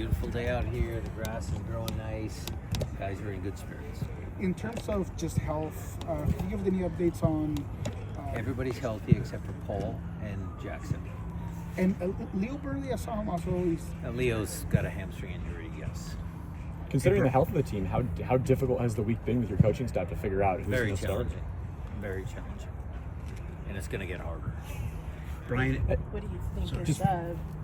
beautiful day out here. The grass is growing nice. Guys are in good spirits. In terms of just health, can you give any updates on... Everybody's healthy except for Paul and Jackson. And Leo Burley, I saw him also. Leo's got a hamstring injury, yes. Considering the health of the team, how difficult has the week been with your coaching staff to figure out who's going to start? Very challenging. And it's going to get harder. Brian, what do you think just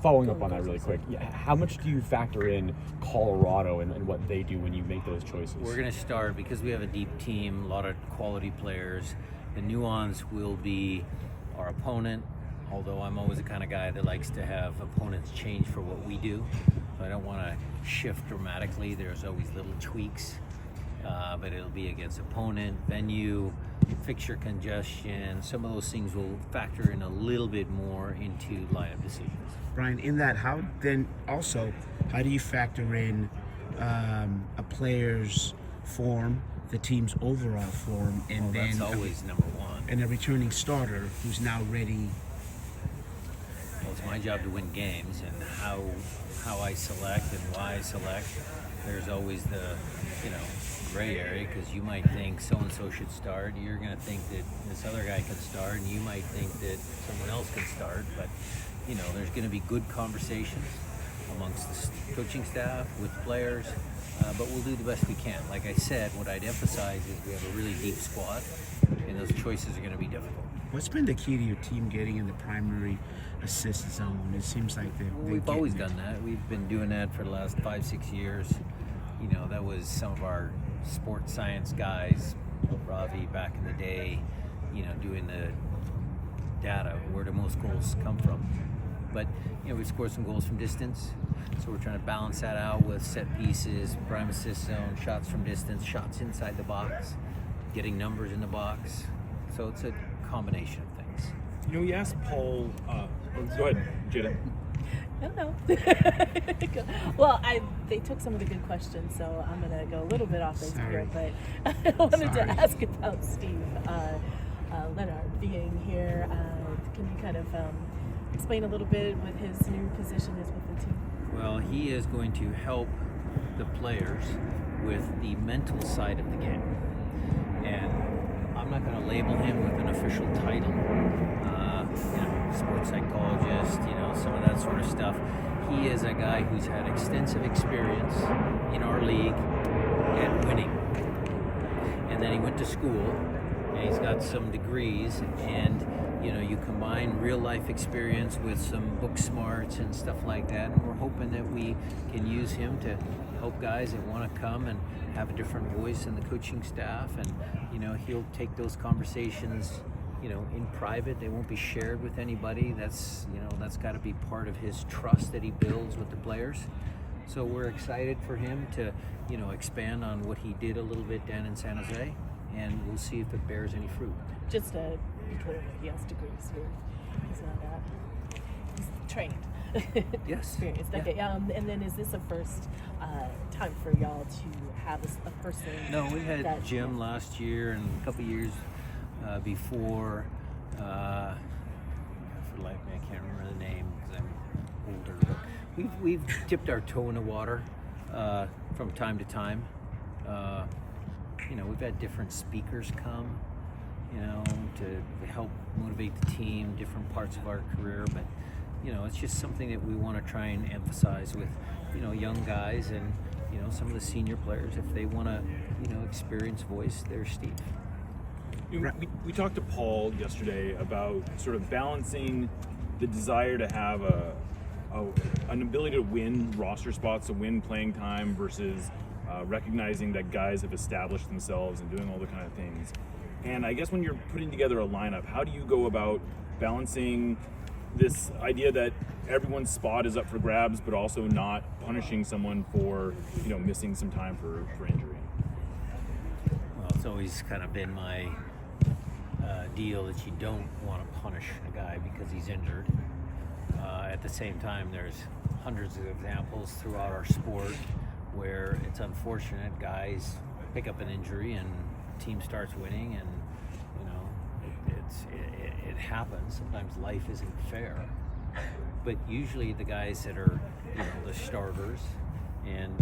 following up on that really quick, how much do you factor in Colorado and what they do when you make those choices? We're going to start, because we have a deep team, a lot of quality players. The nuance will be our opponent, although I'm always the kind of guy that likes to have opponents change for what we do. So I don't want to shift dramatically. There's always little tweaks, but it'll be against opponent, venue, fixture congestion. Some of those things will factor in a little bit more into lineup decisions. Brian, in that, how do you factor in a player's form, the team's overall form, and that's always number one. And a returning starter who's now ready? Well, it's my job to win games, and how I select and why I select. There's always the gray area, because you might think so-and-so should start. You're going to think that this other guy can start, and you might think that someone else can start. But, there's going to be good conversations amongst the coaching staff, with players, but we'll do the best we can. Like I said, what I'd emphasize is we have a really deep squad, and those choices are going to be difficult. What's been the key to your team getting in the primary assist zone? It seems like we've always done that. We've been doing that for the last 5-6 years. That was some of our sports science guys, Ravi back in the day, doing the data, where do most goals come from. But, we scored some goals from distance, so we're trying to balance that out with set pieces, prime assist zone, shots from distance, shots inside the box, getting numbers in the box. So it's a combination of things. We asked Paul, go ahead, Jada. I don't know. Well, they took some of the good questions, so I'm going to go a little bit off base here, but I wanted to ask about Steve Leonard being here. Can you kind of explain a little bit what his new position is with the team? Well, he is going to help the players with the mental side of the game. And I'm not going to label him with an official title, sports psychologist, some of that sort of stuff. He is a guy who's had extensive experience in our league at winning. And then he went to school, and he's got some degrees, and you combine real life experience with some book smarts and stuff like that, and we're hoping that we can use him to help guys that want to come and have a different voice in the coaching staff, and he'll take those conversations in private. They won't be shared with anybody. That's got to be part of his trust that he builds with the players. So we're excited for him to expand on what he did a little bit down in San Jose, and we'll see if it bears any fruit. Just to be clear, he has degrees here. He's not he's trained. Yes. Experienced. Okay. Yeah. And then is this the first time for y'all to have a person? No, we had Jim last year and a couple years before. For life, I can't remember the name because I'm older. But we've dipped our toe in the water from time to time. We've had different speakers come, to help motivate the team, different parts of our career. But it's just something that we want to try and emphasize with young guys and some of the senior players. If they want to experience voice, there's Steve. We talked to Paul yesterday about sort of balancing the desire to have an ability to win roster spots, to win playing time, versus recognizing that guys have established themselves and doing all the kind of things. And I guess when you're putting together a lineup, how do you go about balancing this idea that everyone's spot is up for grabs, but also not punishing someone for missing some time for injury? Well, it's always kind of been my deal that you don't want to punish a guy because he's injured. At the same time, there's hundreds of examples throughout our sport where it's unfortunate guys pick up an injury and team starts winning, and it happens. Sometimes life isn't fair, but usually the guys that are the starters And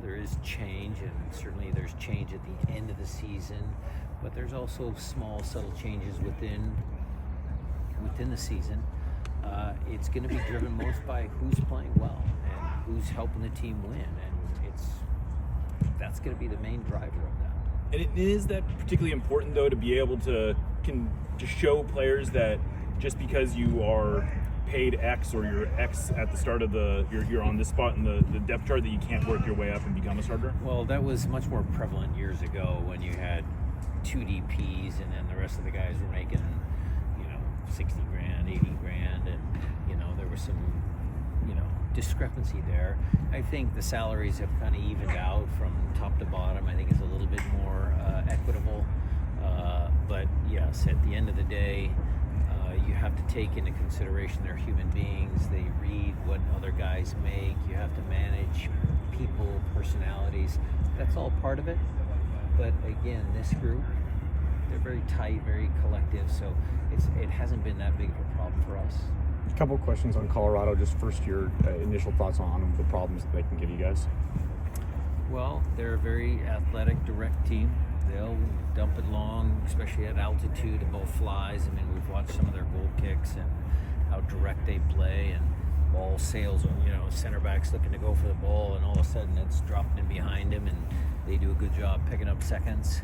there is change, and certainly there's change at the end of the season, but there's also small, subtle changes within the season. It's going to be driven most by who's playing well and who's helping the team win, and that's going to be the main driver of that. And is that particularly important, though, to be able to show players that just because you are paid X or you're X at the start of you're on this spot in the depth chart, that you can't work your way up and become a starter? Well, that was much more prevalent years ago when you had 2 DPs and then the rest of the guys were making 60 grand, 80 grand, and there was some discrepancy there. I think the salaries have kind of evened out from top to bottom. I think it's a little bit more equitable, but yes, at the end of the day, you have to take into consideration they're human beings. They read what other guys make. You have to manage people, personalities. That's all part of it. But again, this group, they're very tight, very collective, so it hasn't been that big of a problem for us. A couple of questions on Colorado. Just first, your initial thoughts on them, the problems that they can give you guys. Well, they're a very athletic, direct team. They'll dump it long, especially at altitude. The ball flies. I mean, we've watched some of their goal kicks and how direct they play, and ball sails. Center back's looking to go for the ball, and all of a sudden it's dropping in behind him, and they do a good job picking up seconds.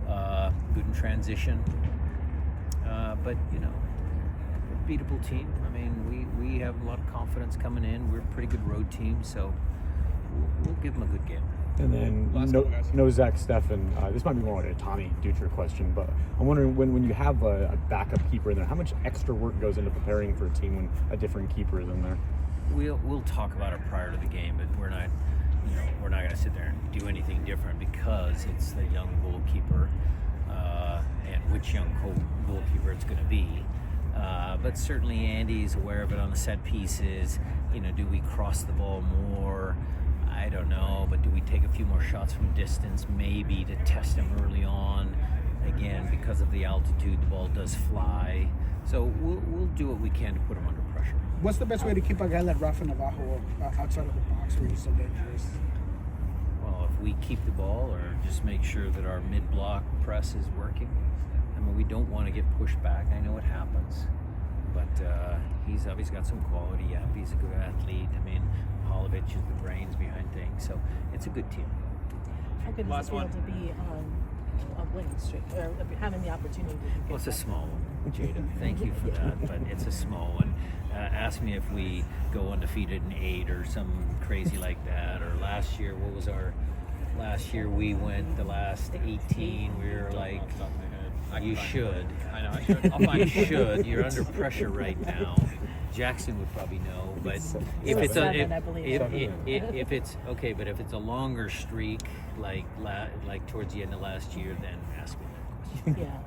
Good in transition. But beatable team. I mean, we have a lot of confidence coming in. We're a pretty good road team, so we'll give them a good game. And then no Zach Steffen. This might be more like a Tommy Dutra question, but I'm wondering when you have a backup keeper in there, how much extra work goes into preparing for a team when a different keeper is in there? We'll talk about it prior to the game, but we're not going to sit there and do anything different because it's the young goalkeeper and which young goalkeeper it's going to be. But certainly Andy's aware of it on the set pieces. Do we cross the ball more? I don't know, but do we take a few more shots from distance, maybe, to test him early on? Again, because of the altitude, the ball does fly. So we'll do what we can to put him under pressure. What's the best way to keep a guy like Rafa Navajo outside of the box where he's so dangerous? Well, if we keep the ball, or just make sure that our mid-block press is working. I mean, we don't want to get pushed back. I know it happens, but he's obviously got some quality. Yeah, he's a good athlete. I mean, Pavlovic is the brains behind things, so it's a good team. How good is it to be on a winning streak, or having the opportunity? Well, it's a small one, Jada. Thank you for that, but it's a small one. Ask me if we go undefeated in 8 or something crazy like that. Or last year, what was our? Last year we went the last 18. We were like, you should. I know I should. I'll find You it. should. You're under pressure right now. Jackson would probably know, but if it's if it's okay, but if it's a longer streak, like towards the end of last year, then ask me that question. Yeah.